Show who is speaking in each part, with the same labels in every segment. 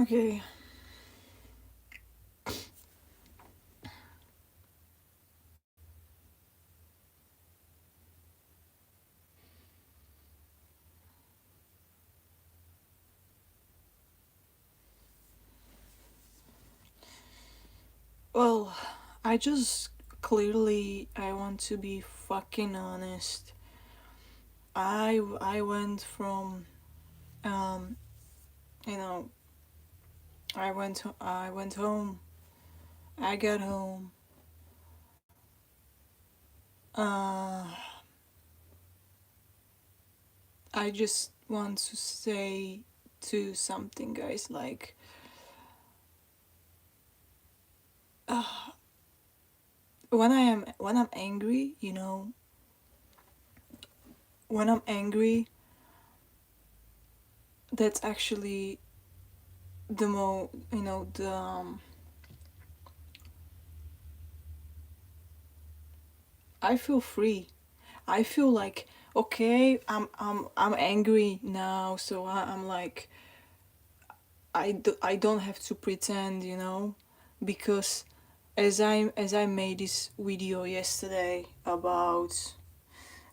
Speaker 1: Okay. Well, I just clearly I want to be fucking honest. I went from um you know I went home. I got home. Uh I just want to say to something, guys, like uh, when I'm angry, when I'm angry, that's actually the mo the I feel free. I feel like okay, I'm angry now, so I'm like I don't have to pretend, because as I made this video yesterday about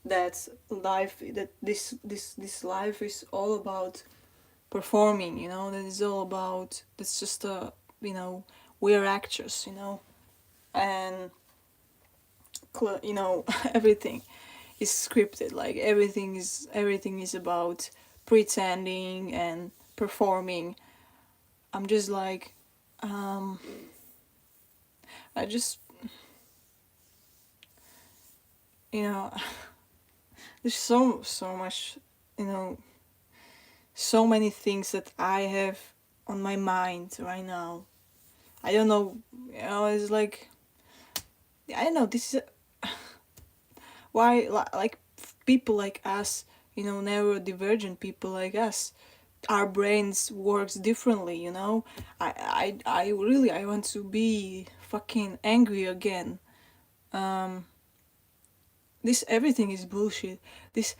Speaker 1: that life that this life is all about performing, that is all about that's just we're actors, and everything is scripted, like everything is about pretending and performing. I'm just like um I just you know there's so much, you know so many things that I have on my mind right now. I don't know, it's like I don't know, this is why like people like us, neurodivergent people like us, our brains works differently, I really I want to be fucking angry again. um this everything is bullshit. This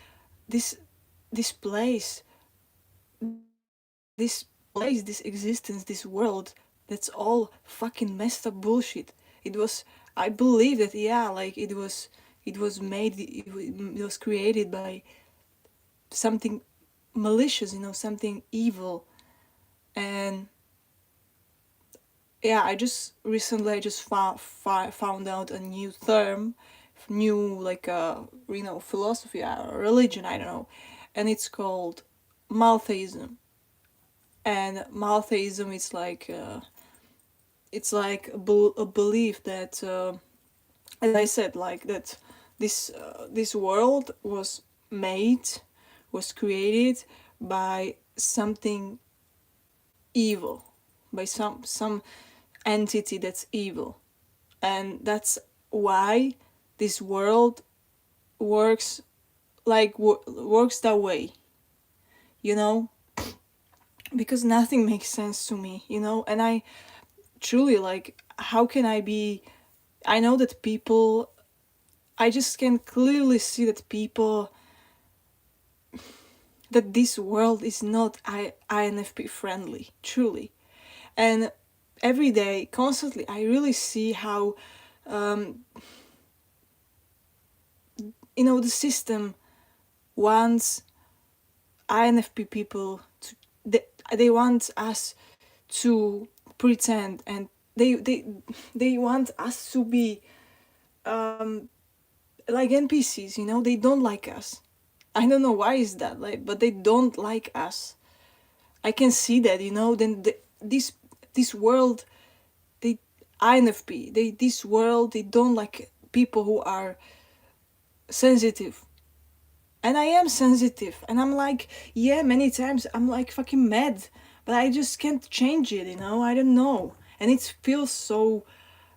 Speaker 1: this place this place, this existence, this world, that's all fucking messed up bullshit. It was, I believe that, yeah, like it was made, it was created by something malicious, something evil. And yeah, I just found out a new term, new, like, philosophy or religion, I don't know, and it's called Malthaism. And Malthaism is like it's like a belief that, as I said, like that this world made was created by something evil, by some entity that's evil. And that's why this world works, like works that way, you know because nothing makes sense to me, and I truly, like, how can I be, I know that people, I just can clearly see that people, that this world is not INFP friendly, truly. And every day, constantly, I really see how, um, the system wants INFP people to, they want us to pretend, and they want us to be, um, like NPCs, they don't like us. I don't know why is that, like, but they don't like us. I can see that, then this world, they INFP, this world, they don't like people who are sensitive. And I am sensitive, and I'm like, yeah, many times I'm like fucking mad, but I just can't change it, I don't know. And it feels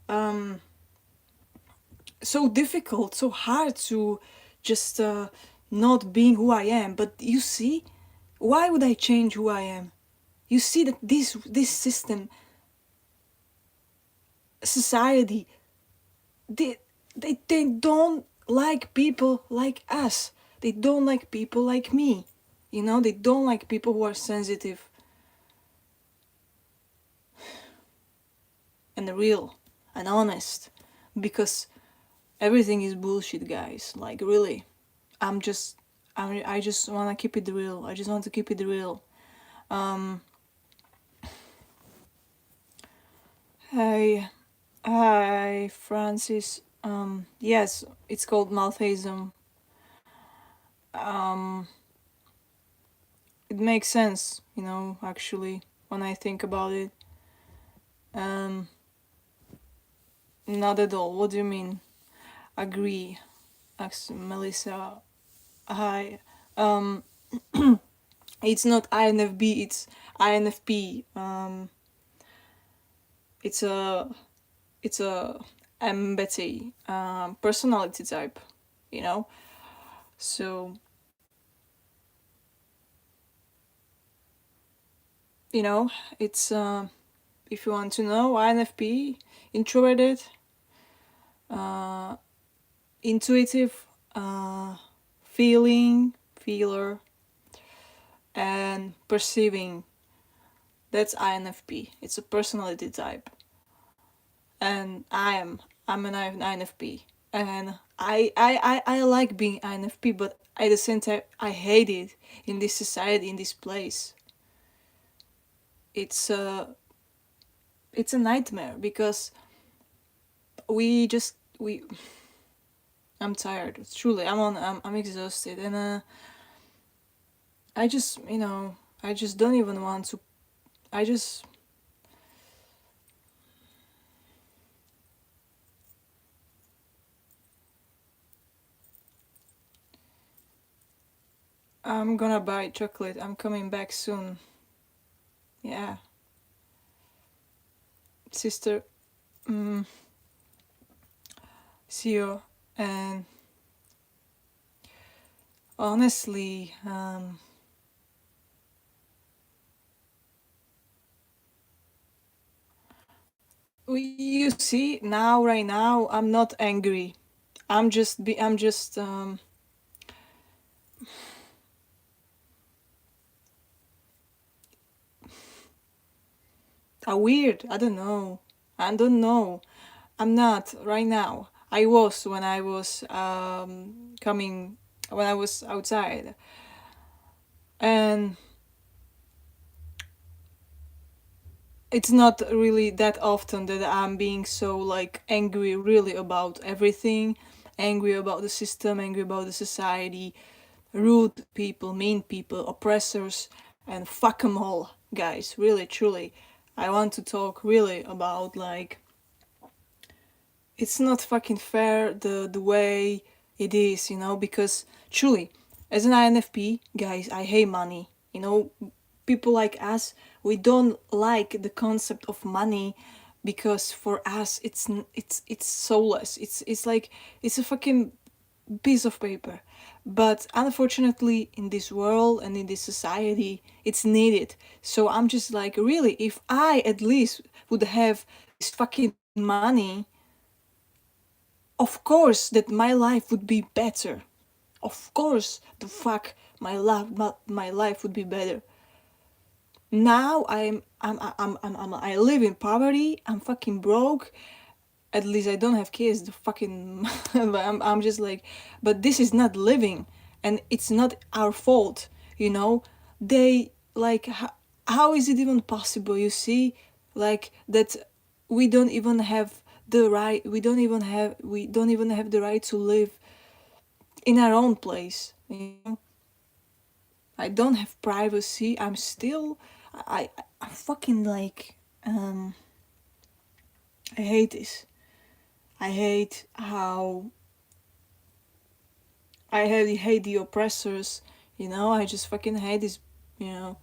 Speaker 1: um so difficult, so hard to just not being who I am. But you see, why would I change who I am? You see that this system, society, they they don't like people like us. They don't like people like me. They don't like people who are sensitive. and real and honest, because everything is bullshit, guys. Like, really, I'm just I just want to keep it real. I just want to keep it real. um hi, hi, Francis. Yes, it's called Malthaism. um it makes sense, actually, when I think about it. um Not at all. What do you mean? Agree, asks Melissa. Hi. um it's not INFB, it's INFP. It's a it's a empathy, personality type, you know. So, it's, if you want to know, INFP, introverted, uh, intuitive, feeler, and perceiving. That's INFP. It's a personality type, and I'm an INFP, and I like being INFP, but at the same time I hate it in this society, in this place. It's a it's a nightmare because we I'm tired. Truly, I'm exhausted, and I just I just don't even want to. I just I'm gonna buy chocolate. I'm coming back soon. Yeah, sister. Mm, see you. And honestly, you see now, right now, I'm not angry. I'm just weird. I don't know. I don't know. I'm not right now. I was when I was coming when I was outside, and it's not really that often that I'm being so like angry really about everything, angry about the system, angry about the society, rude people, mean people, oppressors, and fuck them all, guys. Really, truly, I want to talk really about, like, it's not fucking fair the way it is, because truly, as an INFP, guys, I hate money. People like us, we don't like the concept of money, because for us it's soulless. It's like it's a fucking piece of paper. But unfortunately, in this world and in this society, it's needed. So I'm just like, really, if I at least would have this fucking money, of course that my life would be better. Of course, the fuck, my life would be better. Now I live in poverty. I'm fucking broke. At least I don't have kids. The fucking, but I'm just like, but this is not living, and it's not our fault. They like, how is it even possible? You see, like that, we don't even have the right. We don't even have the right to live in our own place. I don't have privacy. I'm still, I fucking like, I hate this. I hate how hate the oppressors. I just fucking hate this. You know.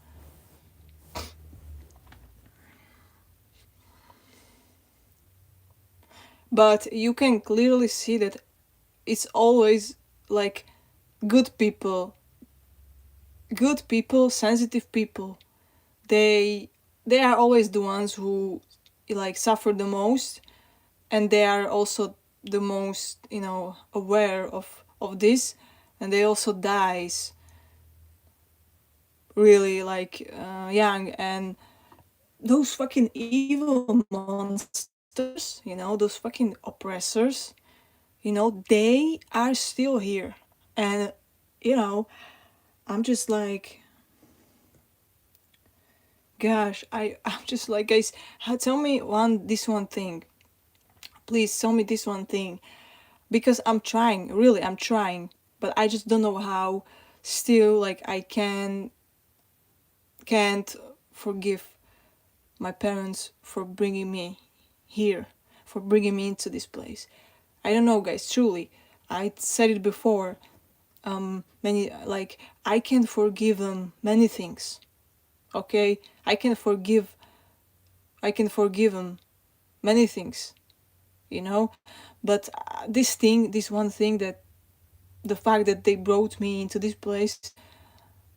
Speaker 1: But you can clearly see that it's always like good people, sensitive people. They they are always the ones who like suffer the most, and they are also the most aware of this, and they also dies really like young. And those fucking evil monsters, you know, those fucking oppressors, you know, they are still here. And, you know, I'm just like, gosh, I'm just like, guys, tell me this one thing. Please tell me this one thing. Because I'm trying, really, I'm trying. But I just don't know how. Still, like, I can't forgive my parents for bringing me here, for bringing me into this place. I don't know, guys, truly. I said it before. Many, like, I can forgive them many things. Okay? I can forgive them many things, you know? But this one thing, that the fact that they brought me into this place,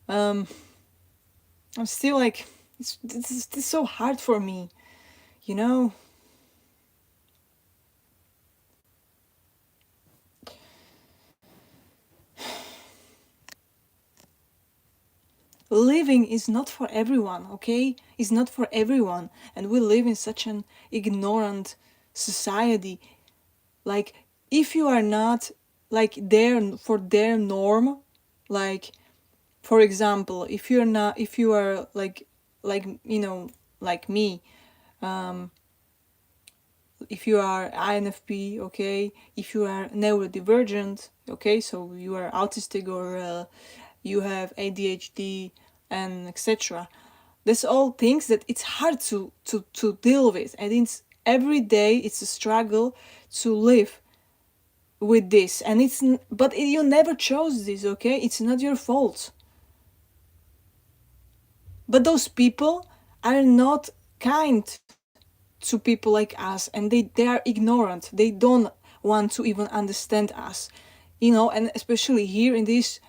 Speaker 1: um, I'm still like, this is so hard for me, you know? Living is not for everyone, okay? It's not for everyone. And we live in such an ignorant society. Like, if you are not like there for their norm, like, for example, if you are like, you know, like me, um if you are INFP, okay, if you are neurodivergent, okay, so you are autistic, or you have ADHD, and etc. That's all things that it's hard to deal with, and it's every day it's a struggle to live with this, and but you never chose this, okay? It's not your fault. But those people are not kind to people like us, and they are ignorant. They don't want to even understand us, you know. And especially here in this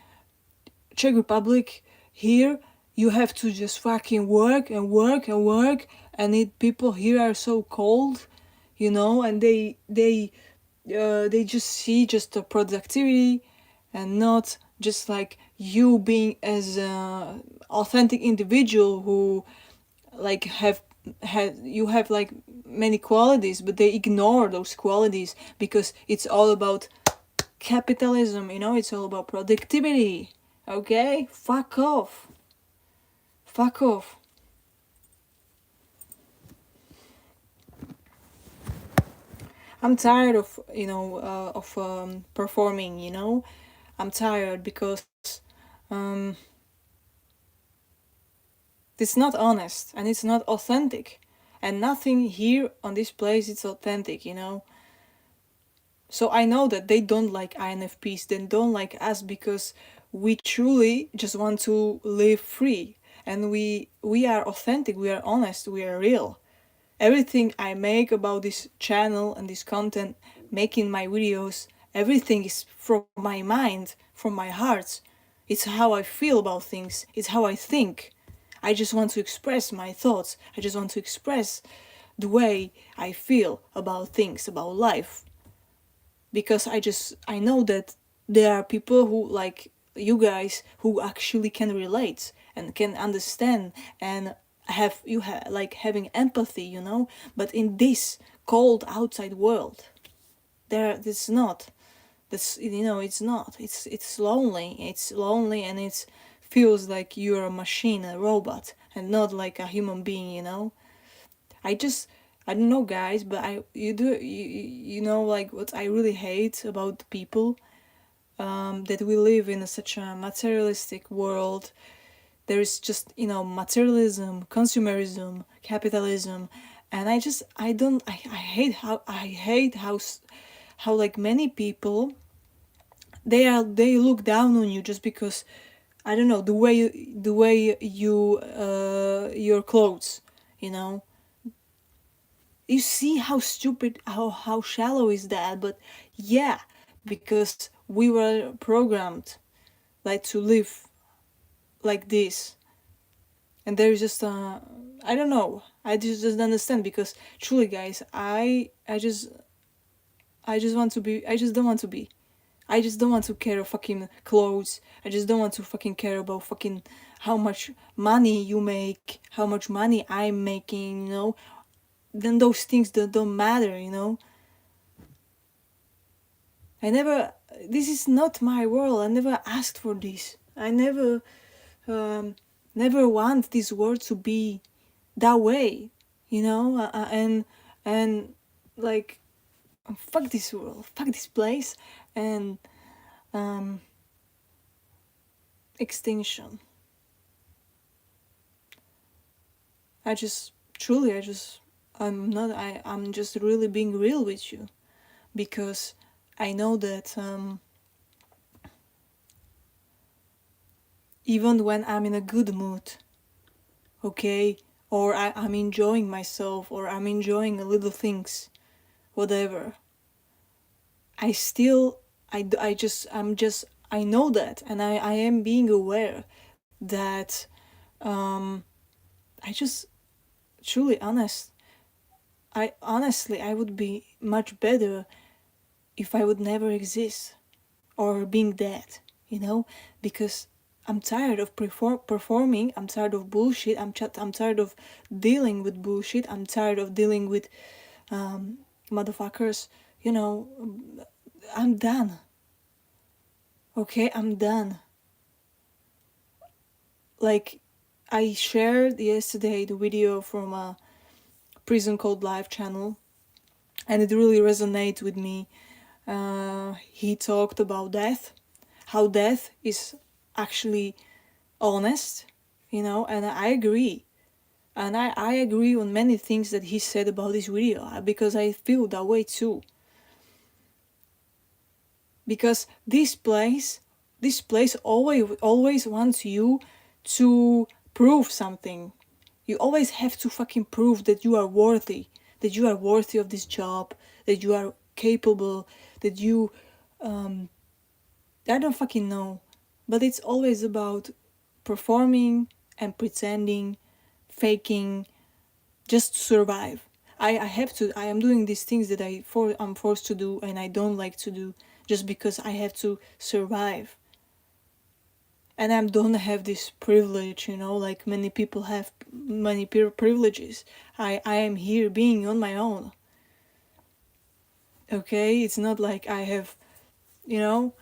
Speaker 1: Czech Republic, here you have to just fucking work and work and work, and people here are so cold, you know, and they just see just the productivity, and not just like you being as a authentic individual who like you have like many qualities, but they ignore those qualities because it's all about capitalism, you know, it's all about productivity. Okay, fuck off, fuck off. I'm tired of, you know, performing, you know. I'm tired because um it's not honest and it's not authentic, and nothing here on this place is authentic, you know. So I know that they don't like INFPs, they don't like us, because we truly just want to live free, and we are authentic, we are honest, we are real. Everything I make about this channel and this content, making my videos, everything is from my mind, from my heart. It's how I feel about things, it's how I think. I just want to express my thoughts. I just want to express the way I feel about things, about life. Because I know that there are people who, like you guys, who actually can relate and can understand, and have like having empathy, you know. But in this cold outside world, there it's not. That's, you know, it's not. It's lonely. It's lonely, and it feels like you're a machine, a robot, and not like a human being, you know. I just, I don't know, guys, but you know, like, what I really hate about people, that we live in such a materialistic world. There is just, you know, materialism, consumerism, capitalism, and I don't, I hate how like many people, they look down on you just because, I don't know, the way you your clothes, you know. You see how stupid, how shallow is that? But yeah, because we were programmed like to live like this, and there is just I don't know, I just don't understand, because truly, guys, I just want to be, I just don't want to be, I just don't want to care of fucking clothes. I just don't want to fucking care about fucking how much money you make, how much money I'm making, you know. then those things don't matter, you know. This is not my world. I never asked for this. I um, never want this world to be that way, you know. And like, fuck this world, fuck this place, and um, extinction. I just truly, I'm just really being real with you, because I know that even when I'm in a good mood, okay, or I'm enjoying myself, or I'm enjoying little things, whatever, I still, I know that, and I am being aware that I just truly honest. I would be much better if I would never exist or being dead, you know, because I'm tired of performing. I'm tired of bullshit. I'm tired of dealing with bullshit. I'm tired of dealing with motherfuckers. You know, I'm done. Okay, I'm done. Like, I shared yesterday the video from a Prison Code Live channel, and it really resonates with me. He talked about death, how death is actually honest, you know, and I agree. And I agree on many things that he said about this video, because I feel that way too. Because this place always wants you to prove something. You always have to fucking prove that you are worthy, that you are worthy of this job, that you are capable, that you I don't fucking know. But it's always about performing and pretending, faking, just to survive. I am doing these things that I'm forced to do and I don't like to do, just because I have to survive. And I don't have this privilege, you know, like many people have many privileges. I am here being on my own. Okay? It's not like I have, you know,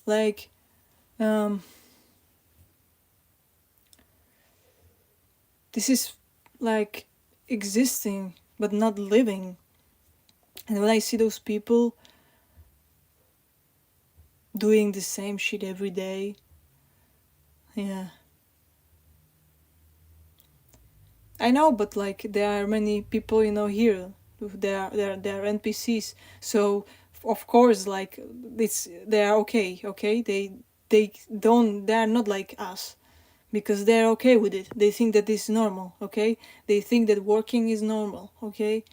Speaker 1: like this is like existing but not living. And when I see those people doing the same shit every day, yeah, I know, but like there are many people, you know, here. They are NPCs. So of course, like they are okay. Okay, they are not like us, because they're okay with it. They think that it's normal. Okay, they think that working is normal. Okay,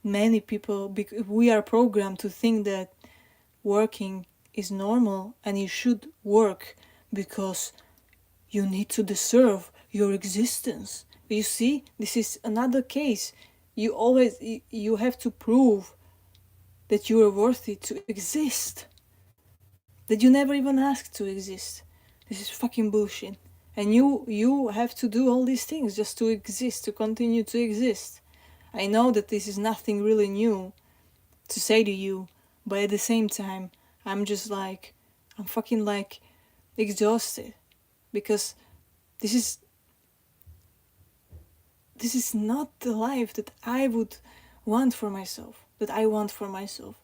Speaker 1: many people, we are programmed to think that working is normal and you should work because you need to deserve your existence. You see, this is another case. You have to prove that you are worthy to exist, that you never even asked to exist. This is fucking bullshit. And you have to do all these things just to exist, to continue to exist. I know that this is nothing really new to say to you, but at the same time, I'm just like, I'm fucking like exhausted, because this is this is not the life that I would want for myself, that I want for myself.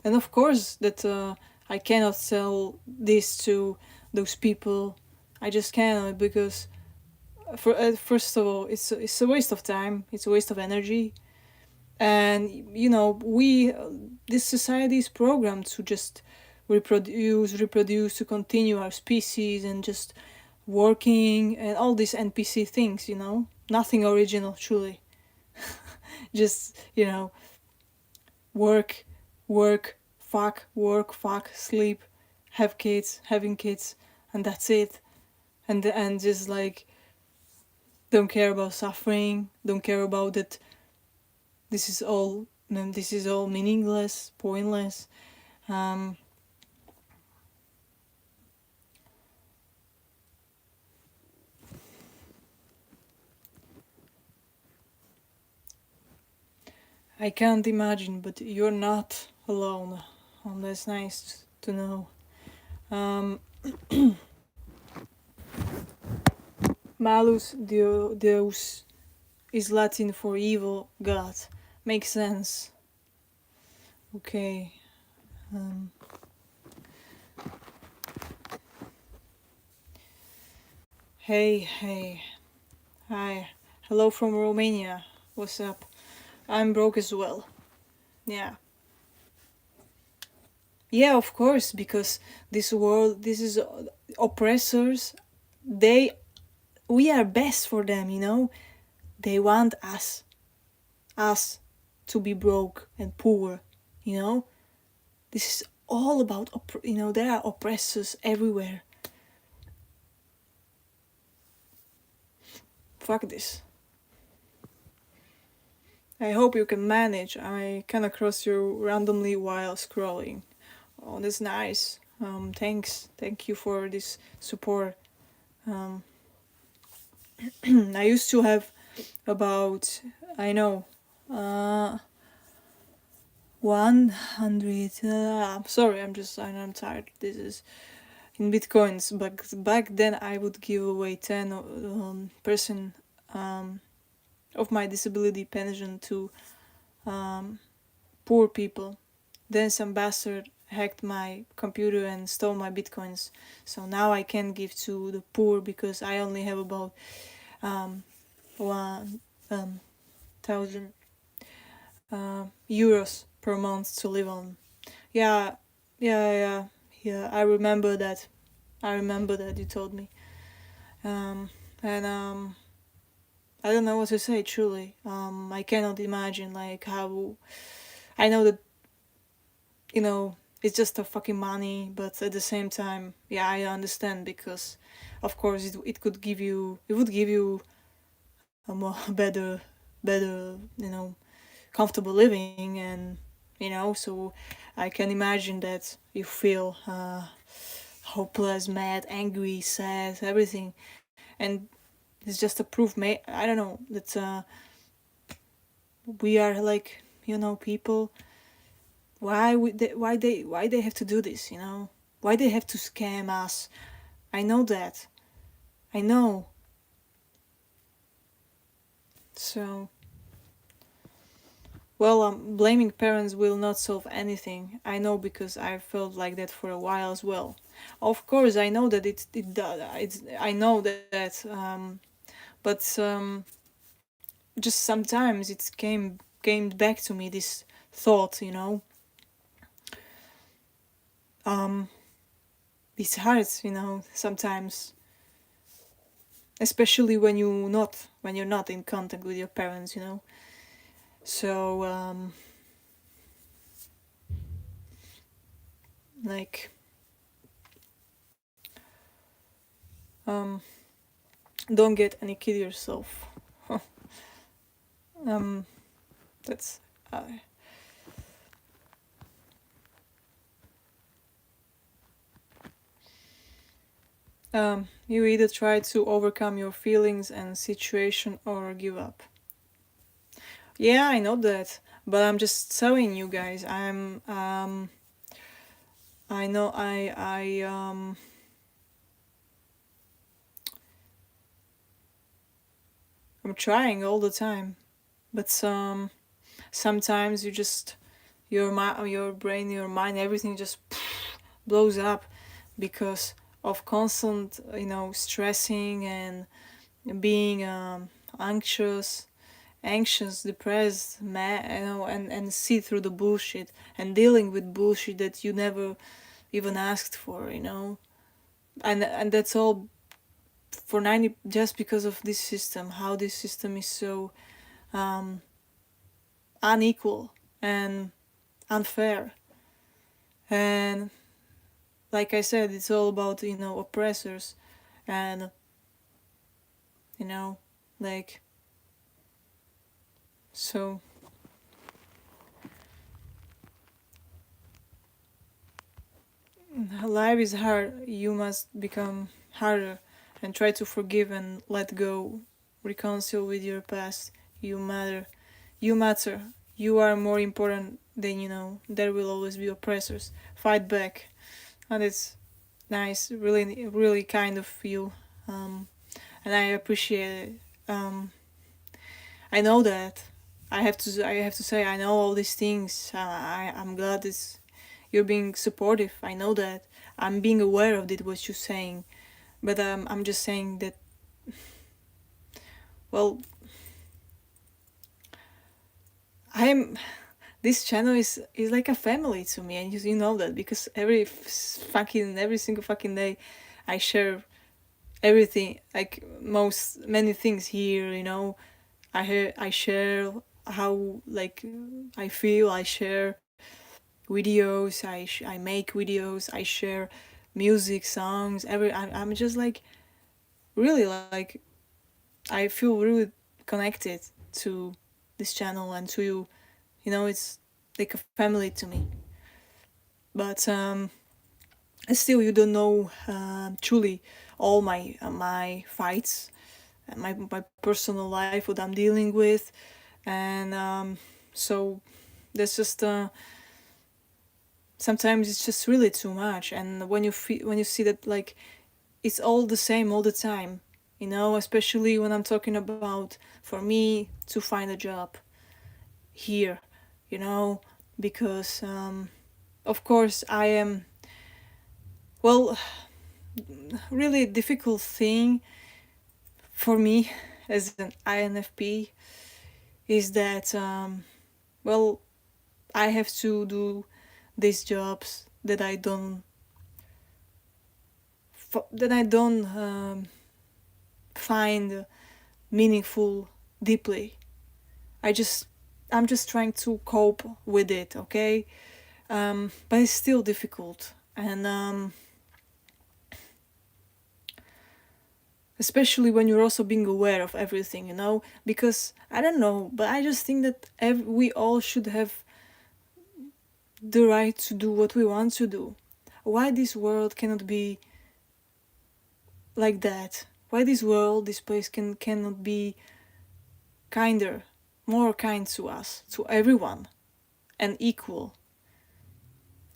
Speaker 1: And of course that I cannot sell this to those people. I just cannot, because first of all, it's a waste of time, it's a waste of energy. And you know, this society is programmed to just reproduce, to continue our species, and just working and all these NPC things, you know, nothing original, truly. Just, you know, work, work, fuck, sleep, have kids, having kids, and that's it. And just like, don't care about suffering, don't care about that. This is all meaningless, pointless. I can't imagine, but you're not alone. That's nice to know. Um, Malus Deus is Latin for evil God. Makes sense. Okay. Um, hey. Hi. Hello from Romania. What's up? I'm broke as well. Yeah. Yeah, of course, because this world, this is oppressors. They, we are best for them, you know. They want us to be broke and poor, you know. This is all about, you know, there are oppressors everywhere. Fuck this. I hope you can manage. I came across you randomly while scrolling. Oh, that's nice. Thanks. Thank you for this support. Um, I used to have about, I know, 100. I'm sorry, I'm tired. This is in bitcoins. But back then, I would give away 10% of my disability pension to poor people. Then some bastard hacked my computer and stole my bitcoins. So now I can't give to the poor because I only have about 1,000 euros per month to live on. Yeah, yeah. I remember that. You told me. And I don't know what to say. Truly, I cannot imagine like how. I know that, you know, it's just a fucking money, but at the same time, yeah, I understand because, of course, it would give you a more better, you know, comfortable living, and you know, so I can imagine that you feel hopeless, mad, angry, sad, everything, and it's just a proof, I don't know, that we are like, you know, people. Why they have to do this? You know, why they have to scam us? I know that. I know. So, well, blaming parents will not solve anything. I know because I felt like that for a while as well. Of course, I know that it does. I know that, but just sometimes it came back to me this thought. You know, um, it's hard. You know, sometimes, especially when you're not in contact with your parents. You know, so like um don't get any kid yourself. um that's you either try to overcome your feelings and situation or give up. Yeah, I know that, but I'm just telling you guys, I know I'm trying all the time, but sometimes you just your brain, your mind, everything just blows up because of constant, you know, stressing and being anxious, depressed, mad, you know, and see through the bullshit and dealing with bullshit that you never even asked for, you know, and that's all for 90, just because of this system, how this system is so unequal and unfair. And like I said, it's all about, you know, oppressors, and you know, like, so life is hard. You must become harder and try to forgive and let go, reconcile with your past. You matter. You matter. you are more important than you know. There will always be oppressors. Fight back. And it's nice, really, really kind of you. Um, and I appreciate it. I know that. I have to say I know all these things. I'm glad it's you're being supportive. I know that. I'm being aware of it, what you're saying. But I'm just saying that, well, I'm this channel is like a family to me, and you know that because every single fucking day I share everything, like most many things here, you know. I share how like I feel. I share videos. I make videos. I share music, songs. I'm just like really like I feel really connected to this channel and to you. You know, it's like a family to me. But still, you don't know truly all my fights, and my personal life, what I'm dealing with, and so that's just sometimes it's just really too much. And when you see that like it's all the same all the time, you know, especially when I'm talking about for me to find a job here, you know, because of course I am, well, really difficult thing for me as an INFP is that well, I have to do these jobs that I don't find meaningful deeply. I just I'm just trying to cope with it, okay? But it's still difficult, and especially when you're also being aware of everything, you know. Because I don't know, but I just think that we all should have the right to do what we want to do. Why this world cannot be like that? Why this world, this place cannot be kinder, more kind to us, to everyone, and equal?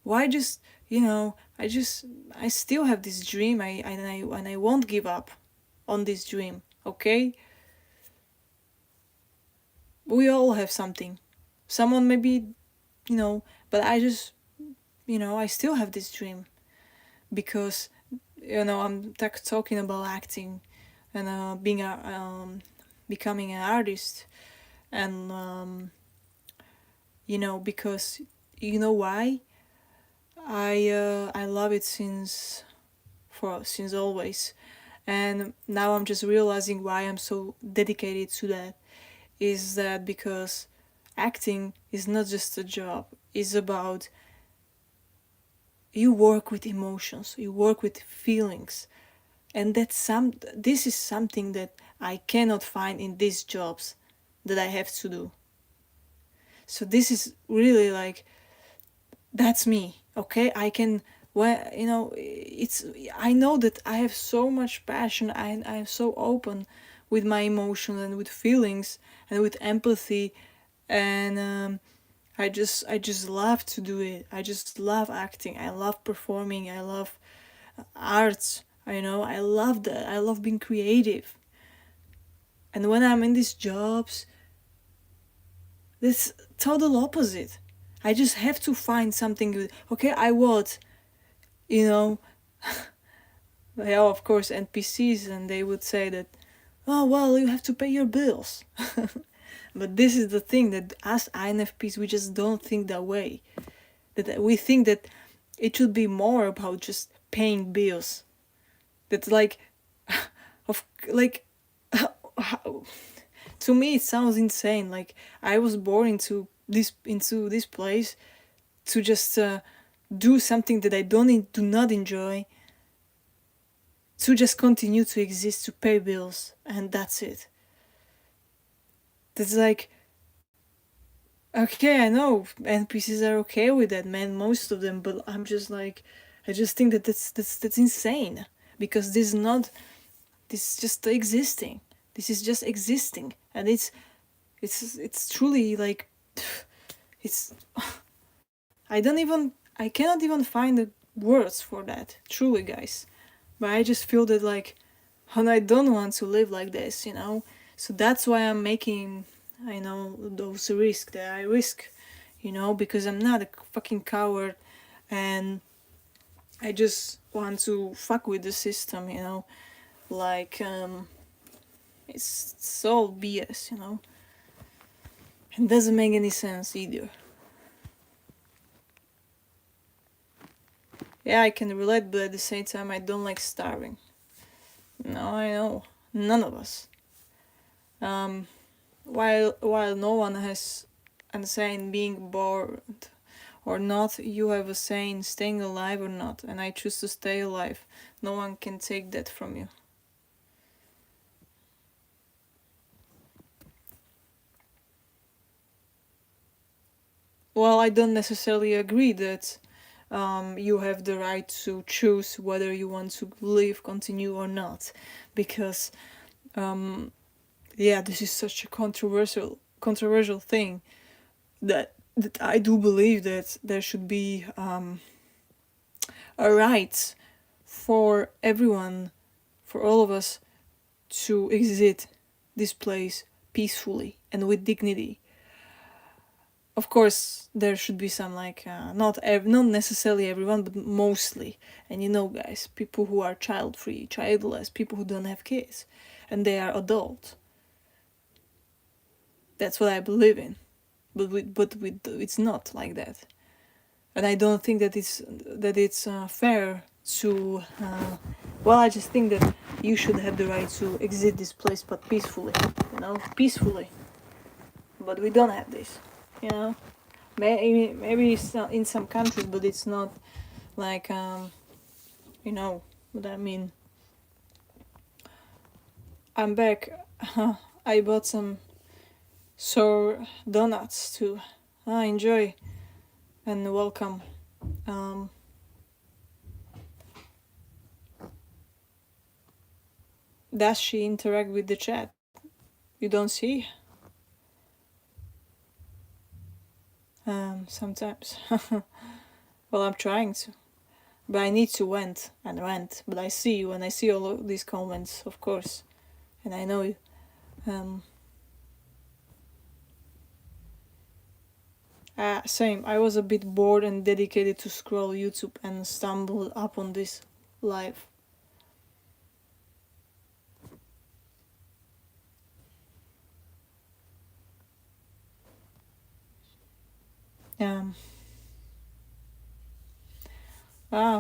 Speaker 1: Why just, you know, I still have this dream. I won't give up on this dream, okay? We all have something. Someone maybe, you know, but I just, you know, I still have this dream because, you know, I'm talking about acting and being a becoming an artist, and you know, because you know why I love it since always, and now I'm just realizing why I'm so dedicated to that. Is that because acting is not just a job, it's about you work with emotions, you work with feelings, and this is something that I cannot find in these jobs that I have to do. So this is really like, that's me, okay? I can, well, you know, it's, I know that I have so much passion. I'm so open with my emotion and with feelings and with empathy, and I just love to do it. I just love acting. I love performing. I love arts. You know, I love that. I love being creative. And when I'm in these jobs, it's total opposite. I just have to find something good. Okay, I would, you know, they are of course NPCs, and they would say that, oh well, you have to pay your bills. But this is the thing, that us INFPs, we just don't think that way. That we think that it should be more about just paying bills. That's like, of like, to me it sounds insane. Like I was born into this place to just do something that I do not enjoy, to just continue to exist, to pay bills, and that's it. That's like, okay, I know NPCs are okay with that, man, most of them, but I'm just like, I just think that that's insane, because this is not, this is just existing. This is just existing, and it's truly like it's I cannot even find the words for that, truly, guys. But I just feel that, like, and I don't want to live like this, so that's why I'm making, I know, those risks that I risk, because I'm not a fucking coward, and I just want to fuck with the system, like, it's all BS, it doesn't make any sense either. Yeah, I can relate, but at the same time, I don't like starving. No, I know. None of us. While no one has a say in being bored or not, you have a say in staying alive or not, and I choose to stay alive. No one can take that from you. Well, I don't necessarily agree that you have the right to choose whether you want to live, continue, or not, because yeah, this is such a controversial thing that I do believe that there should be a right for everyone, for all of us, to exit this place peacefully and with dignity. Of course, there should be some, like, not necessarily everyone, but mostly. And guys, people who are child free, childless, people who don't have kids, and they are adult. That's what I believe in. But it's not like that, and I don't think that it's fair to. Well, I just think that you should have the right to exit this place, but peacefully, peacefully. But we don't have this, you know. Maybe it's in some countries, but it's not like you know what I mean. I'm back. I bought some sour donuts too. Enjoy and welcome. Um, does she interact with the chat? You don't see? Sometimes. Well, I'm trying to. But I need to vent and rant. But I see you and I see all of these comments, of course. And I know you. Same. I was a bit bored and dedicated to scroll YouTube and stumbled upon this live.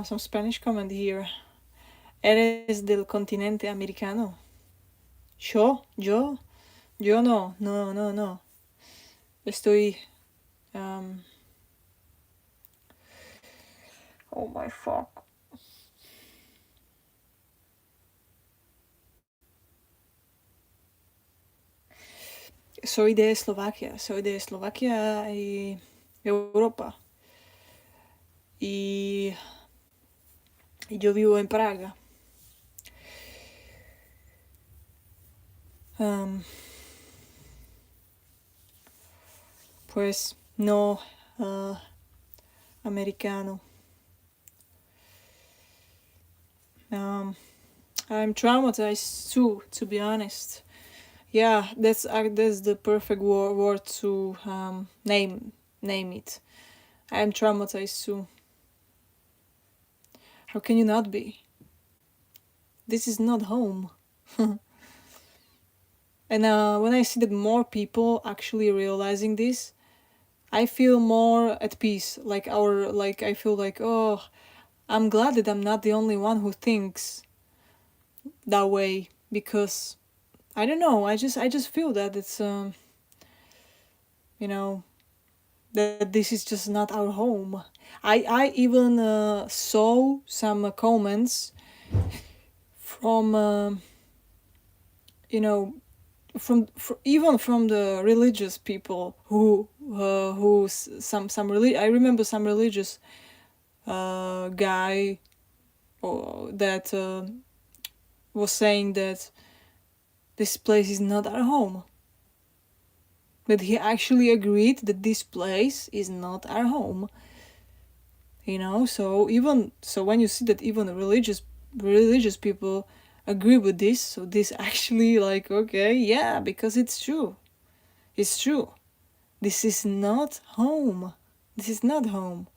Speaker 1: Some Spanish comment here. Eres del continente americano. Yo no. Estoy. Oh my fuck. Soy de Eslovaquia y Europa. Y yo vivo en Praga. Pues no americano. I'm traumatized too, to be honest. Yeah, that's the perfect word to name it. I'm traumatized too. How can you not be? This is not home. And when I see that more people actually realizing this, I feel more at peace. I feel like, oh, I'm glad that I'm not the only one who thinks that way, because I don't know. I just feel that it's that this is just not our home. I even saw some comments from even from the religious people who I remember some religious guy that was saying that this place is not our home. But he actually agreed that this place is not our home. So even so, when you see that even religious people agree with this, so this actually, like, okay, yeah, because it's true. It's true. This is not home. This is not home.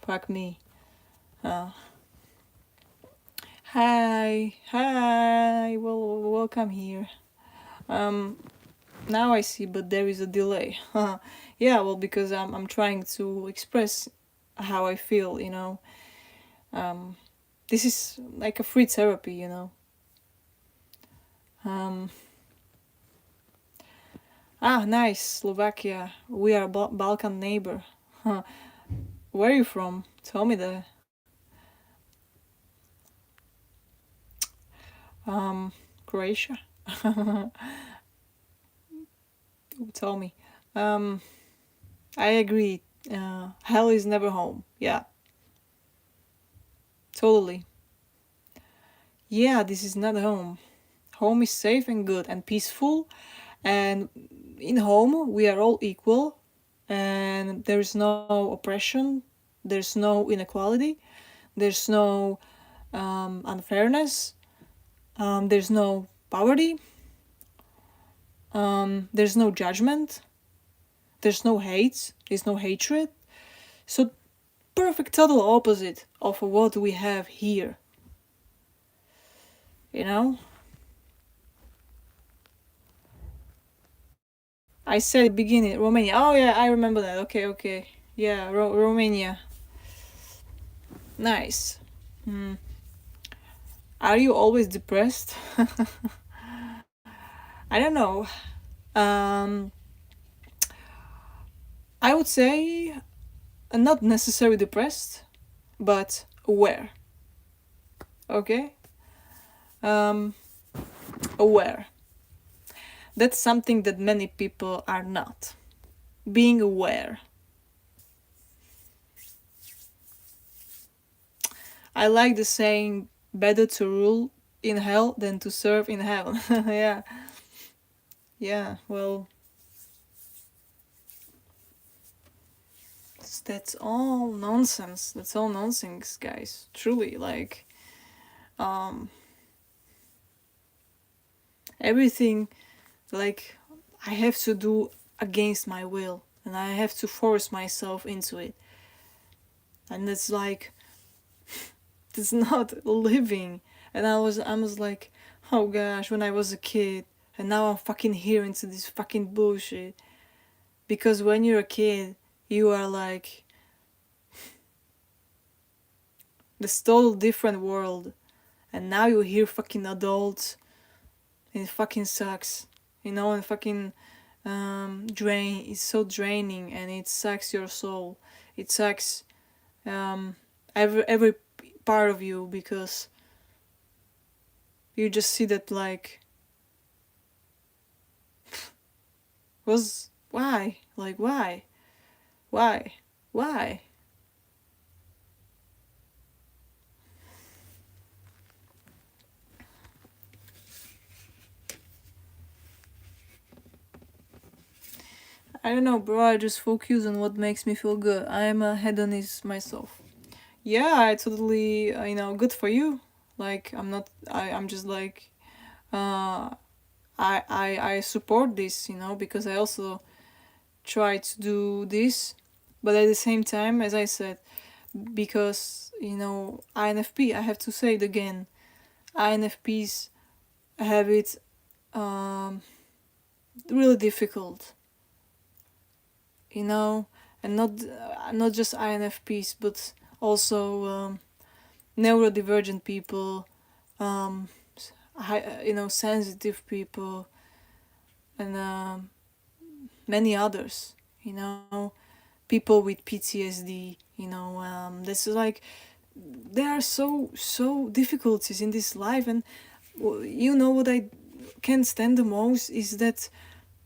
Speaker 1: Fuck me. uh, hi, well, welcome here. Now I see, but there is a delay. Yeah, well, because I'm trying to express how I feel. um this is like a free therapy. um Nice, Slovakia. We are Balkan neighbor. Huh. Where are you from? Tell me that. Croatia. Tell me. um I agree. Hell is never home. Yeah, totally. Yeah, this is not home. Home is safe and good and peaceful, and in home we are all equal, and there's no oppression, there's no inequality, there's no unfairness, there's no poverty, there's no judgment, there's no hate, there's no hatred. So perfect total opposite of what we have here. you know I said at the beginning, Romania. Oh yeah, I remember that. Okay, okay. Yeah, Romania. Nice. Hmm. Are you always depressed? I don't know. Um, I would say not necessarily depressed, but aware. Okay? Um, Aware. That's something that many people are not. Being aware. I like the saying, better to rule in hell than to serve in heaven. Yeah. Yeah, well, that's all nonsense. That's all nonsense, guys. Truly, like, um, everything, like, I have to do against my will, and I have to force myself into it. And it's like, it's not living. And I was like, oh gosh, when I was a kid, and now I'm fucking here into this fucking bullshit. Because when you're a kid, you are like this total different world, and now you hear fucking adults, and it fucking sucks, and fucking drain. It's so draining, and it sucks your soul. It sucks um, every part of you, because you just see that, like, was why, like, why. I don't know, bro. I just focus on what makes me feel good. I am a hedonist myself. Yeah, I totally, good for you. Like, I'm just like, uh I support this, because I also try to do this, but at the same time, as I said, because INFP, I have to say it again, INFPs have it um really difficult, and not just INFPs, but also neurodivergent people, um sensitive people, and many others, people with PTSD. This is like, there are so difficulties in this life, and what I can't stand the most is that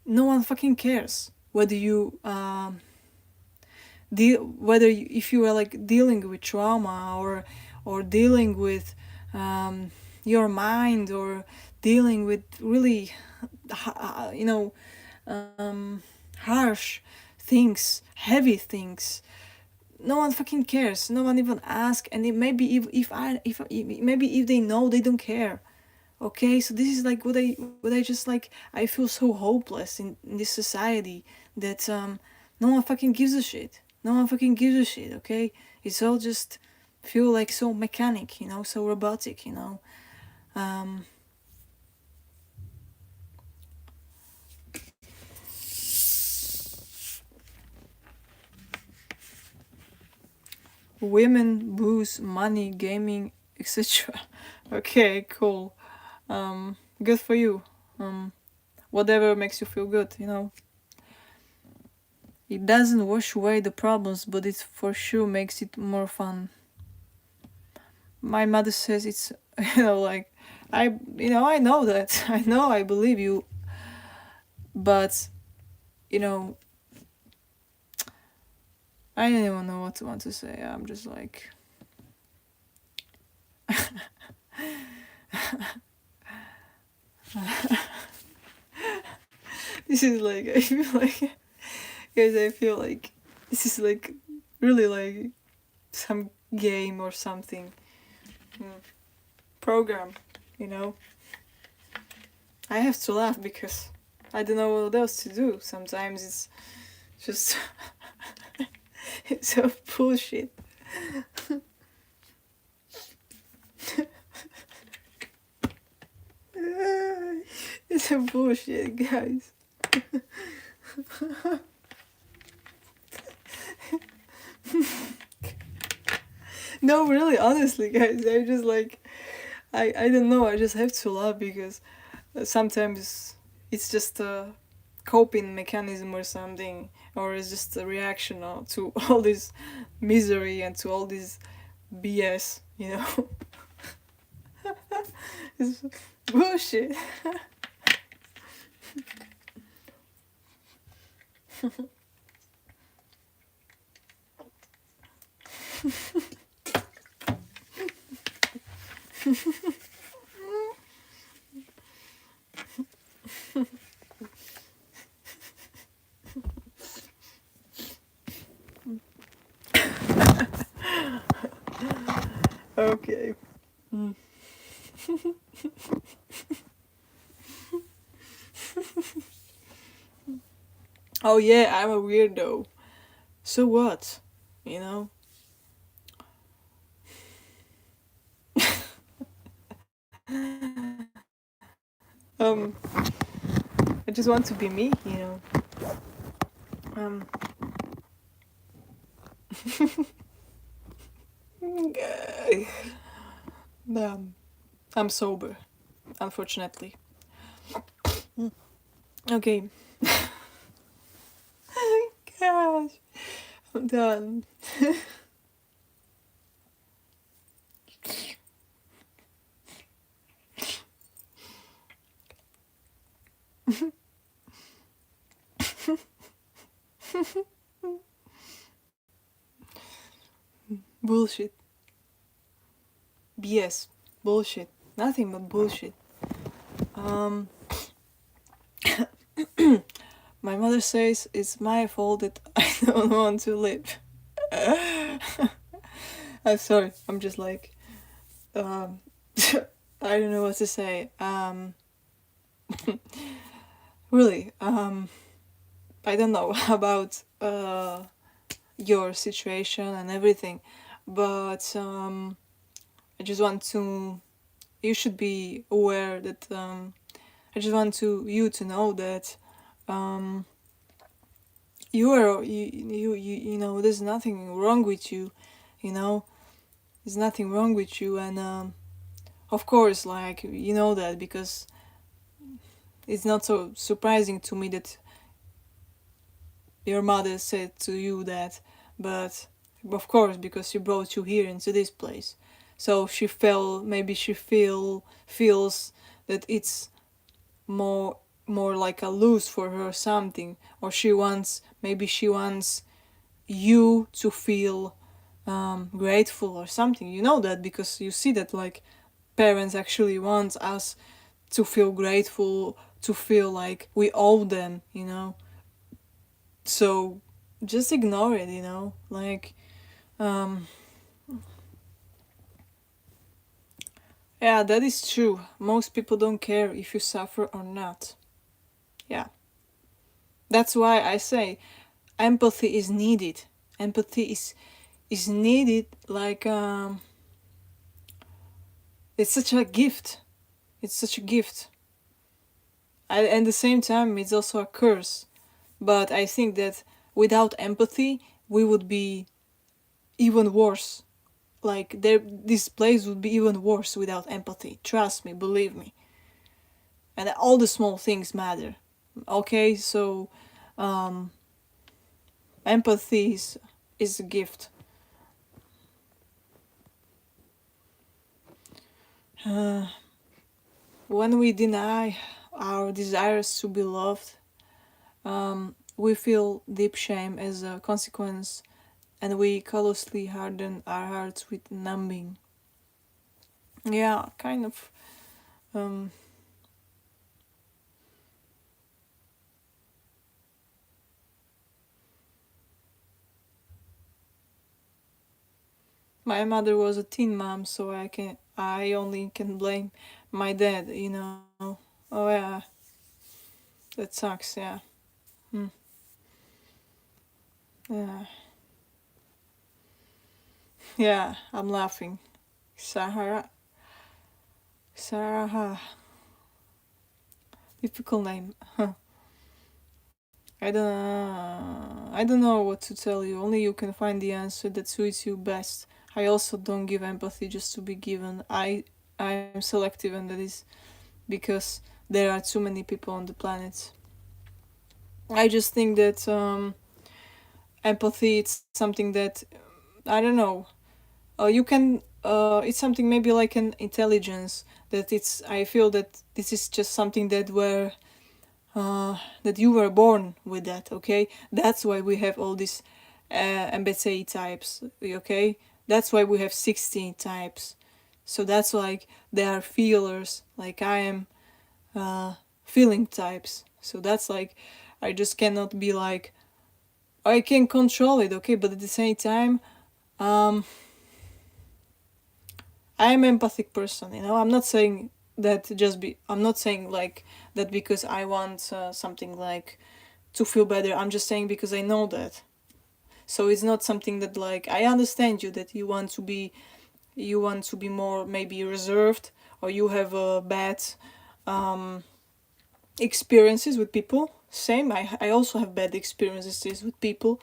Speaker 1: no one fucking cares whether you if you are like dealing with trauma, or dealing with your mind, or dealing with really harsh things, heavy things. No one fucking cares. No one even asks. And it maybe if maybe if they know, they don't care. Okay, so this is like what I just like. I feel so hopeless in this society that no one fucking gives a shit. No one fucking gives a shit. Okay, it's all just feel like so mechanic, so robotic. Um, Women, booze, money, gaming, etc. Okay, cool. Good for you. Whatever makes you feel good. It doesn't wash away the problems, but it for sure makes it more fun. My mother says it's, like, I know that. I know, I believe you, but, you know, I don't even know what to want to say. I'm just like, this is like, I feel like, guys, I feel like this is like really like some game or something. Program, you know? I have to laugh because I don't know what else to do. Sometimes it's just it's so bullshit. It's a bullshit, guys. No, really, honestly, guys, I just like I don't know. I just have to laugh because sometimes it's just a coping mechanism or something, or it's just a reaction to all this misery and to all this BS. It's bullshit. Okay. Oh yeah, I'm a weirdo. So what? You know? Um, I just want to be me. Um, I'm sober, unfortunately. Okay. Gosh, I'm done. Bullshit. BS. Bullshit. Nothing but bullshit. Um, my mother says it's my fault that I don't want to live. I'm sorry. I'm just like, um, I don't know what to say. Really, I don't know about your situation and everything, but I just want to. You should be aware that I just want you to know that um, you know there's nothing wrong with you, you know there's nothing wrong with you, and of course, like, you know that because it's not so surprising to me that your mother said to you that, but of course because she brought you here into this place, so maybe she feels that it's more like a lose for her or something, or she wants you to feel grateful or something, that because you see that, like, parents actually want us to feel grateful, to feel like we owe them, you know. So just ignore it, you know. Like, um, yeah, that is true. Most people don't care if you suffer or not. Yeah. That's why I say empathy is needed. Empathy is needed, like, it's such a gift. It's such a gift. At the same time, it's also a curse. But I think that without empathy, we would be even worse. Like, this place would be even worse without empathy. Trust me, believe me. And all the small things matter. Okay, so um, empathy is a gift. Uh, when we deny our desires to be loved, we feel deep shame as a consequence, and we callously harden our hearts with numbing. Yeah, kind of. Um, my mother was a teen mom, so I only can blame my dad. You know. Oh yeah, that sucks. Yeah. Hmm. Yeah. Yeah. I'm laughing. Sahara. Sarah. Difficult name. I don't know what to tell you. Only you can find the answer that suits you best. I also don't give empathy just to be given. I'm selective, and that is because there are too many people on the planet. I just think that empathy it's something that I don't know. You can it's something maybe like an intelligence that it's. I feel that this is just something that you were born with that. Okay, that's why we have all these MBTI types. Okay, that's why we have 16 types. So that's like they are feelers. Like I am uh, feeling types. So that's like I just cannot be like I can control it. Okay, but at the same time, um, I am an empathic person. You know, I'm not saying that just be. I'm not saying like that because I want something like to feel better. I'm just saying because I know that. So it's not something that like I understand you that you want to be more maybe reserved or you have a bad um, experiences with people. Same, I also have bad experiences with people,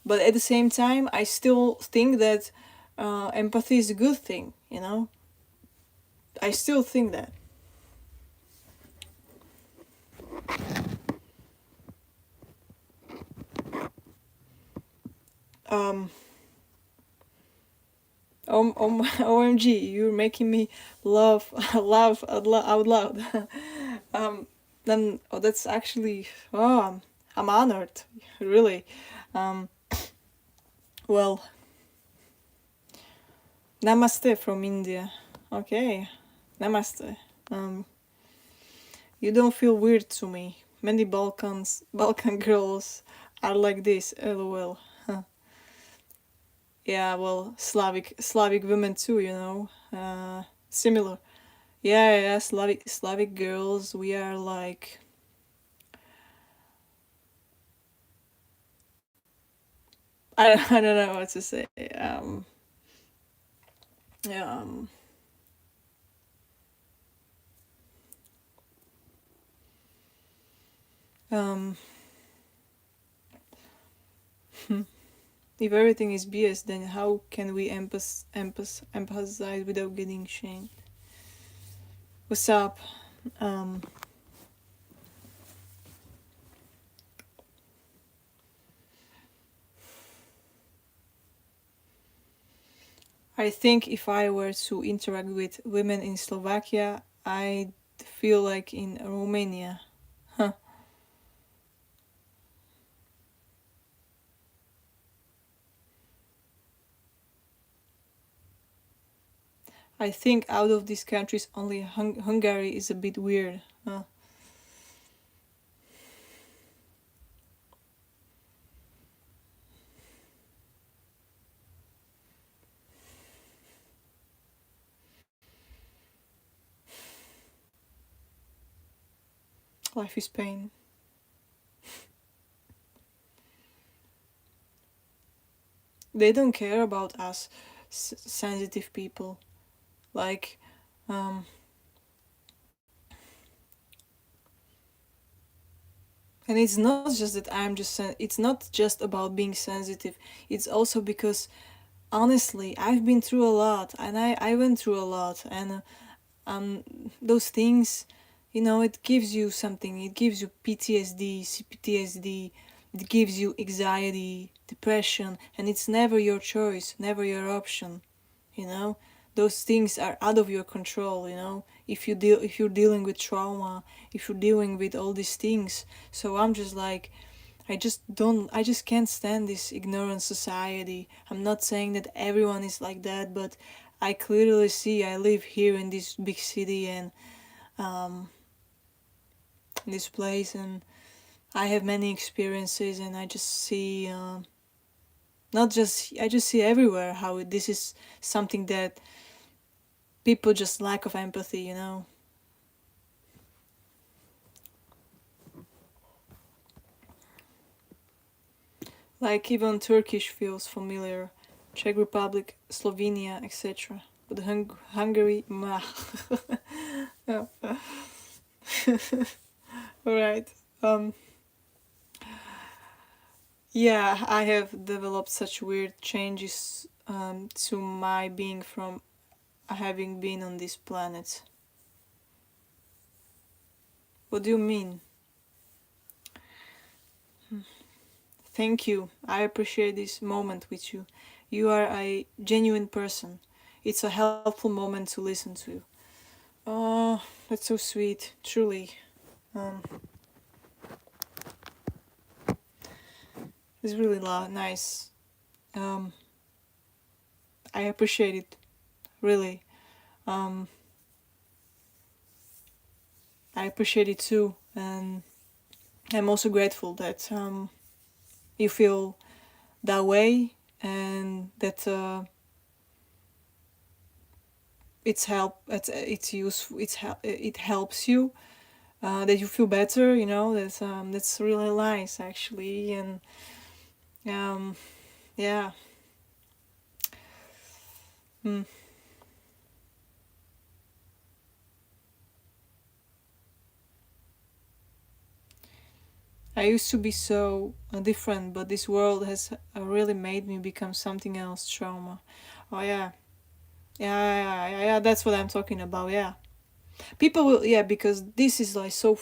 Speaker 1: but at the same time, I still think that empathy is a good thing. You know, I still think that. Um, OMG, you're making me laugh, laugh out loud. Then oh, that's actually I'm honored, really. Um, well, namaste from India. Okay, namaste. Um, you don't feel weird to me. Many Balkan girls are like this. LOL. Huh. Yeah, well, Slavic women too. You know, similar. Yeah, yeah, Slavic girls. We are like I don't know what to say. Yeah, um, if everything is BS, then how can we empathize without getting shamed? What's up? Um, I think if I were to interact with women in Slovakia, I'd feel like in Romania. Huh. I think out of these countries, only Hungary is a bit weird. Life is pain. They don't care about us, sensitive people. Like, um, and it's not just that I'm just. It's not just about being sensitive. It's also because honestly, I've been through a lot, and I went through a lot, and those things, it gives you something. It gives you PTSD, CPTSD. It gives you anxiety, depression, and it's never your choice, never your option. You know, those things are out of your control. If you're dealing with trauma, if you're dealing with all these things. So I'm just like, I just can't stand this ignorant society. I'm not saying that everyone is like that, but I clearly see. I live here in this big city, and um in this place, and I have many experiences, and I just see, not just I just see everywhere how this is something that people just lack of empathy. Like even Turkish feels familiar, Czech Republic, Slovenia, etc. But Hungary, meh. Yeah. All right. Um. Yeah, I have developed such weird changes to my being from having been on this planet. What do you mean? Thank you. I appreciate this moment with you. You are a genuine person. It's a helpful moment to listen to. Oh, that's so sweet, truly. Um, it's really nice. Um, I appreciate it, really. Um, I appreciate it too, and I'm also grateful that you feel that way, and that it's useful. It helps you. That you feel better. That's really nice, actually, and um, yeah. Mm. I used to be so different, but this world has really made me become something else. Trauma. Oh yeah, yeah. That's what I'm talking about. Yeah, people will. Yeah, because this is like so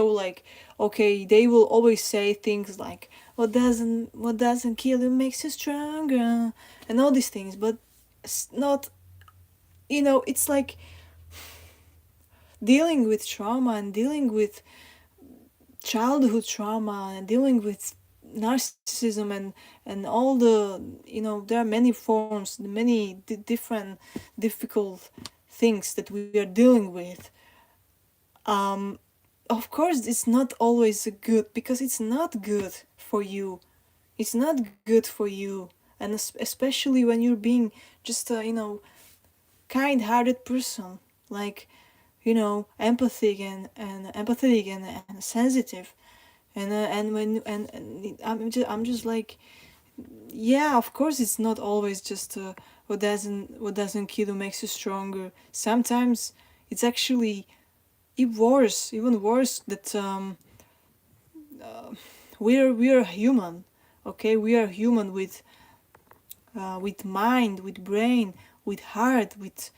Speaker 1: like, okay. They will always say things like, "What doesn't kill you makes you stronger," and all these things. But it's not. It's like dealing with trauma and dealing with childhood trauma and dealing with narcissism and all there are many forms, many different difficult things that we are dealing with. um of course it's not always good, because it's not good for you. It's not good for you, and especially when you're being just a kind-hearted person, like, empathic and empathetic and sensitive. And when and I'm just like, yeah, of course it's not always just what doesn't kill you makes you stronger. Sometimes it's actually even worse that uh, we are human. Okay, we are human with mind, with brain, with heart, with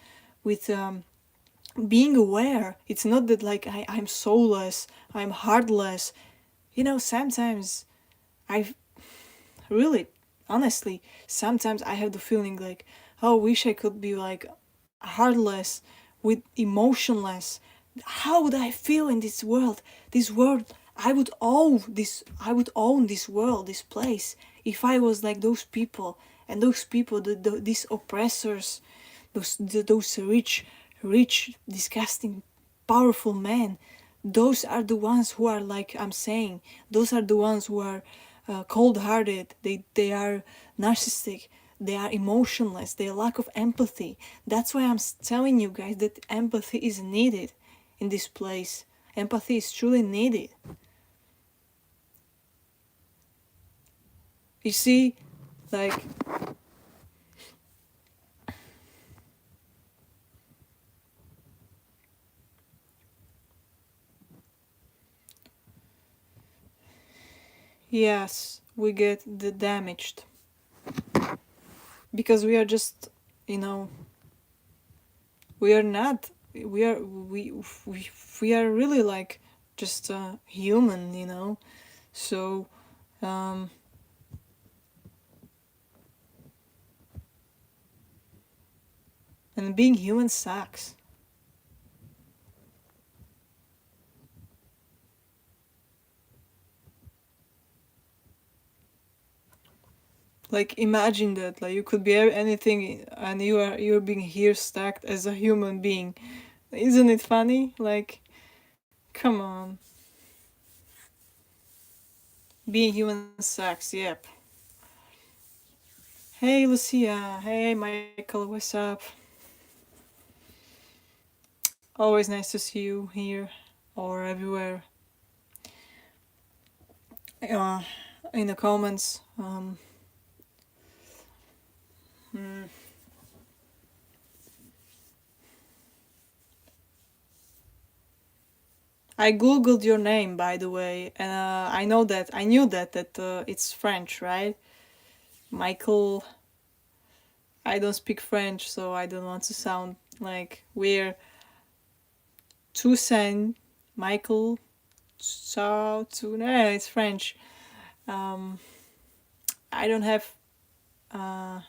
Speaker 1: being aware. It's not that like I'm soulless, I'm heartless. Sometimes I really, honestly, sometimes I have the feeling like, oh, wish I could be like heartless, with emotionless. How would I feel in this world? This world, I would own this world, this place, if I was like those people, and those people, these oppressors, those rich, disgusting, powerful men. Those are the ones who are, like I'm saying, those are the ones who are cold-hearted. They are narcissistic. They are emotionless. They lack of empathy. That's why I'm telling you guys that empathy is needed in this place. Empathy is truly needed. You see, like, yes, we get the damaged because we are just, you know, we are not. We are really like just human, you know. So, um, and being human sucks. Like imagine that, like you could be anything, and you're being here stacked as a human being. Isn't it funny? Like, come on. Being human sucks. Yep. Hey Lucia. Hey Michael. What's up? Always nice to see you here or everywhere. Uh, in the comments. Hmm. I googled your name, by the way, and I knew that it's French, right? Michael. I don't speak French, so I don't want to sound like we're Toussaint, Michael, so to no, it's French. Um, I don't have uh,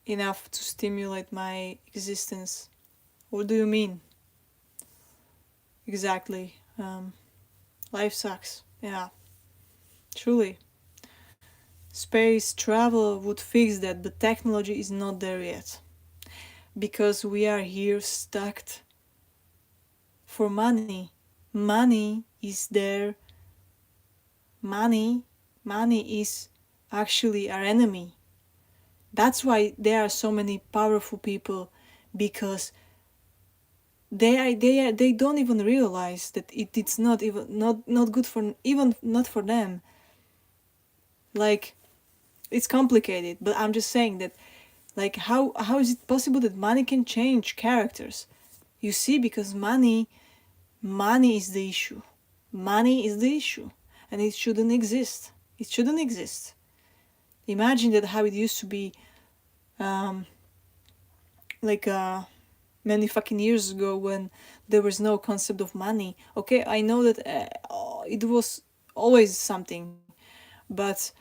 Speaker 1: enough to stimulate my existence. What do you mean? Exactly. Life sucks. Yeah, truly. Space travel would fix that, but technology is not there yet. Because we are here stuck for money. Money is there. Money, money is actually our enemy. That's why there are so many powerful people, because they don't even realize that it's not even not good for, even not for them. Like, it's complicated, but I'm just saying that, like, how is it possible that money can change characters? You see, because money is the issue. Money is the issue, and it shouldn't exist. It shouldn't exist. Imagine that how it used to be, um, like many fucking years ago, when there was no concept of money. Okay, I know that it was always something, but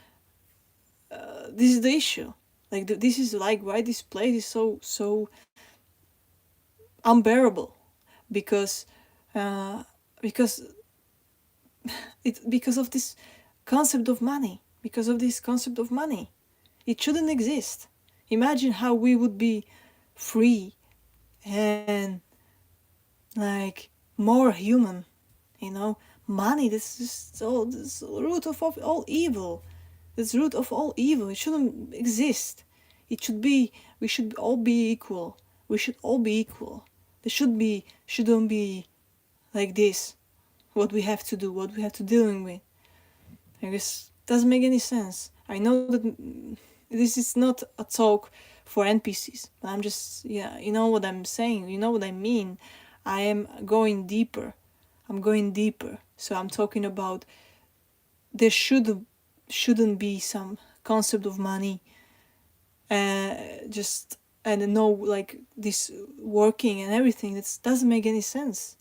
Speaker 1: this is the issue. Like this is like why this place is so unbearable, because uh, because because of this concept of money. Because of this concept of money, it shouldn't exist. Imagine how we would be free and like more human. You know, money. This is all this root of all evil. This root of all evil. It shouldn't exist. It should be. We should all be equal. We should all be equal. There shouldn't be like this. What we have to do. What we have to dealing with. I guess doesn't make any sense. I know that this is not a talk for NPCs, but I'm just, yeah, you know what I'm saying. You know what I mean. I am going deeper. I'm going deeper. So I'm talking about there shouldn't be some concept of money, just and no like this working and everything. That doesn't make any sense.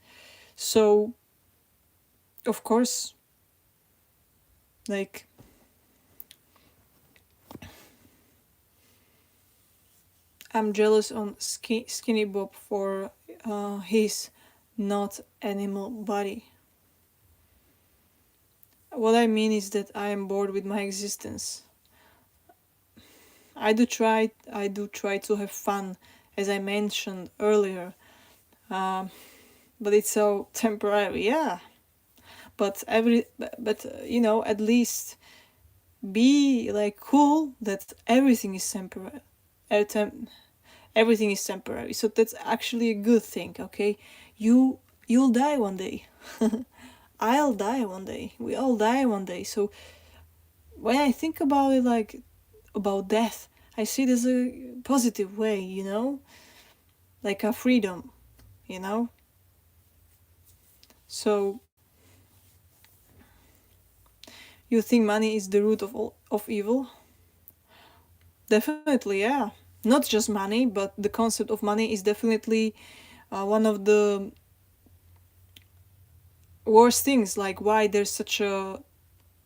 Speaker 1: So of course, like, I'm jealous on Skinny Bob for his not animal body. What I mean is that I am bored with my existence. I do try to have fun as I mentioned earlier. But it's so temporary, yeah. But at least be like cool that everything is temporary. Everything is temporary. So that's actually a good thing, okay? You'll die one day. I'll die one day. We all die one day. So when I think about it, like about death, I see it as a positive way, like a freedom, you know? So you think money is the root of all of evil? Definitely, yeah. Not just money, but the concept of money is definitely one of the worst things. Like why there's such a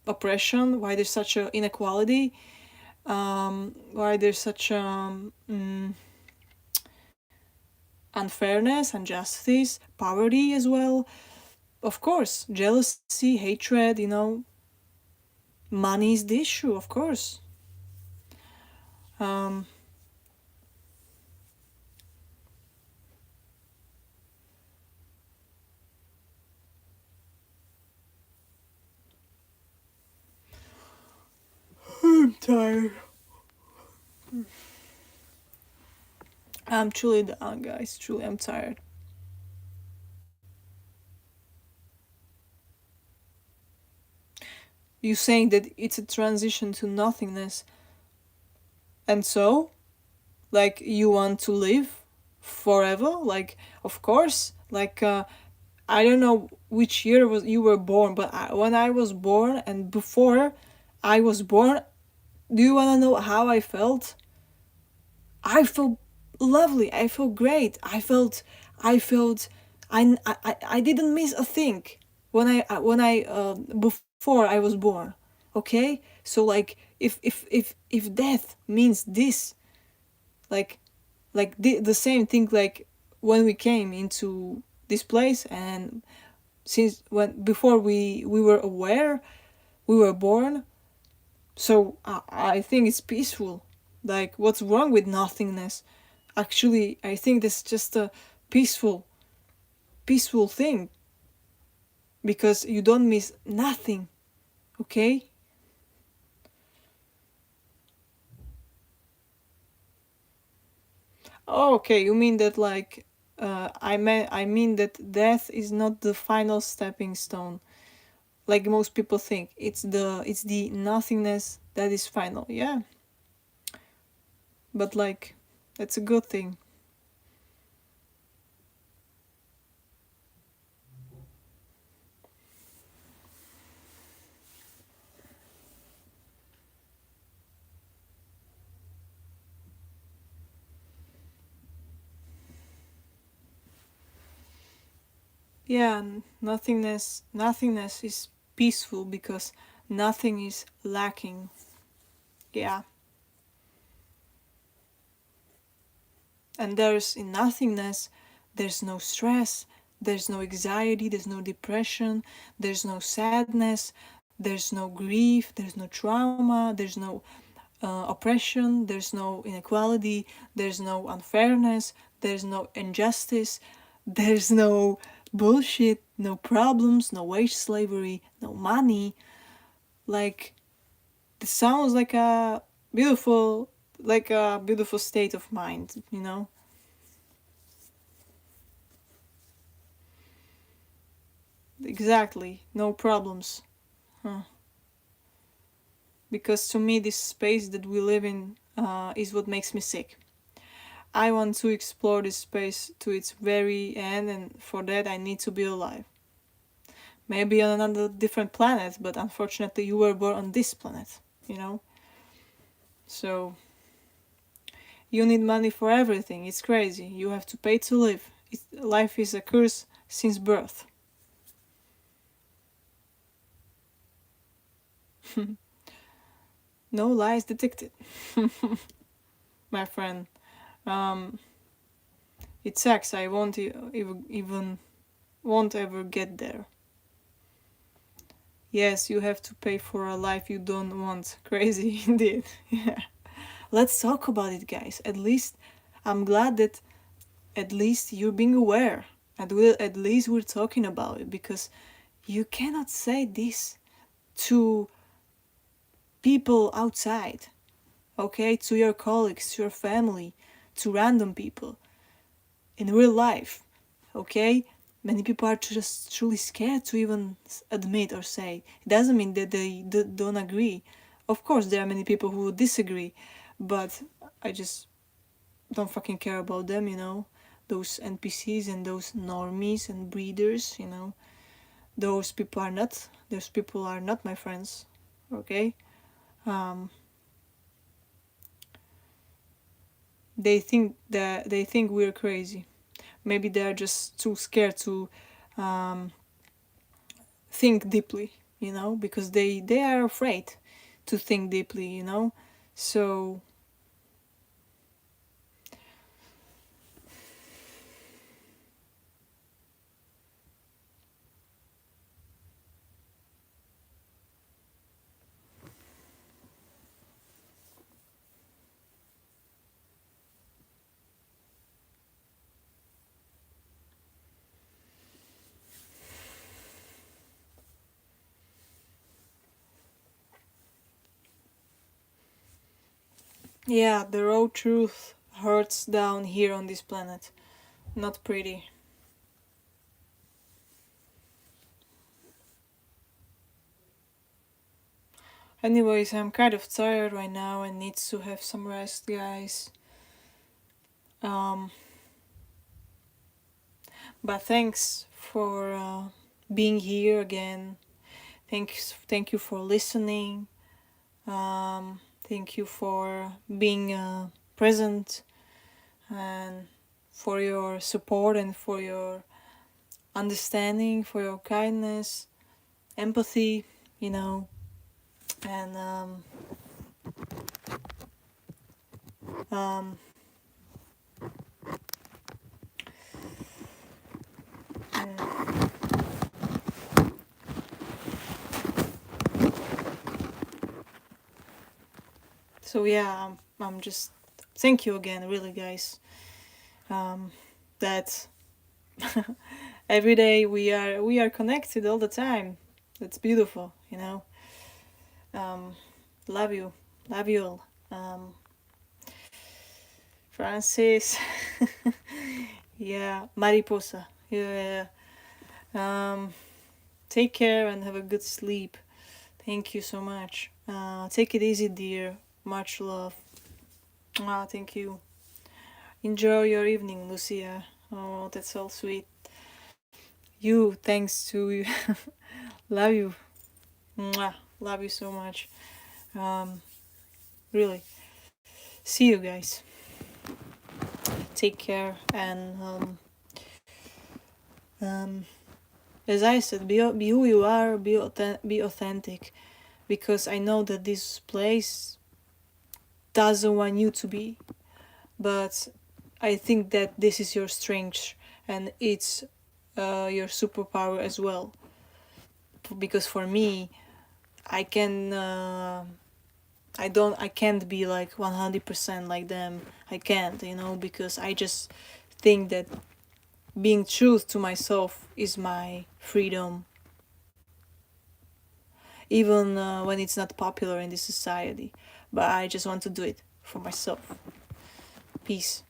Speaker 1: oppression, why there's such a inequality, why there's such unfairness, injustice, poverty as well. Of course, jealousy, hatred. Money is the issue, of course. Um, I'm tired. I'm truly down, guys. Truly, I'm tired. You saying that it's a transition to nothingness, and so, like, you want to live forever? Like, of course. Like, I don't know which year was you were born, but when I was born and before I was born, do you want to know how I felt? I felt lovely. I felt great. I didn't miss a thing before I was born. Okay, so like if death means this, like the same thing, like when we came into this place, and since when before we were aware, we were born. So I think it's peaceful. Like, what's wrong with nothingness? Actually, I think that's just a peaceful, peaceful thing, because you don't miss nothing. Okay? Oh, okay. You mean that like, I mean that death is not the final stepping stone, like most people think. It's the nothingness that is final. Yeah, but like, that's a good thing. Yeah, nothingness is peaceful because nothing is lacking. Yeah. And there's in nothingness, there's no stress, there's no anxiety, there's no depression, there's no sadness, there's no grief, there's no trauma, there's no oppression, there's no inequality, there's no unfairness, there's no injustice, there's no bullshit, no problems, no wage slavery, no money. Like, this sounds beautiful like a beautiful state of mind. Exactly, no problems. Huh. Because to me, this space that we live in is what makes me sick. I want to explore this space to its very end, and for that, I need to be alive. Maybe on another different planet, but unfortunately, you were born on this planet, you know? So, you need money for everything. It's crazy. You have to pay to live. Life is a curse since birth. No lies detected, my friend. Um, it sucks. I won't even won't ever get there. Yes, you have to pay for a life you don't want. Crazy indeed. Yeah. Let's talk about it, guys. At least I'm glad that at least you're being aware, and at least we're talking about it, because you cannot say this to people outside, okay? To your colleagues, to your family, to random people in real life, okay? Many people are just truly scared to even admit or say. It doesn't mean that they don't agree. Of course, there are many people who disagree, but I just don't fucking care about them, you know? Those NPCs and those normies and breeders, you know? Those people are not my friends, okay? Um, they think we're crazy. Maybe they're just too scared to um, think deeply, you know, because they are afraid to think deeply, you know. So yeah, the raw truth hurts down here on this planet. Not pretty. Anyways, I'm kind of tired right now and need to have some rest, guys. Um, but thanks for being here again. Thank you for listening. Thank you for being present, and for your support, and for your understanding, for your kindness, empathy, you know, and um, mm. So yeah, I'm just thank you again, really, guys. That every day we are connected all the time. That's beautiful, you know. Um, love you, love you all. Francis, yeah, mariposa, yeah. Take care and have a good sleep. Thank you so much. Take it easy, dear. Much love. Thank you. Enjoy your evening, Lucia. Oh, that's all sweet. You, thanks to you. Love you. Mwah. Love you so much. Um, really. See you guys. Take care, and as I said, be who you are. Be authentic, because I know that this place doesn't want you to be, but I think that this is your strength, and it's your superpower as well. Because for me, I can I can't be like 100% like them. I can't, you know, because I just think that being true to myself is my freedom, even when it's not popular in this society. But I just want to do it for myself. Peace.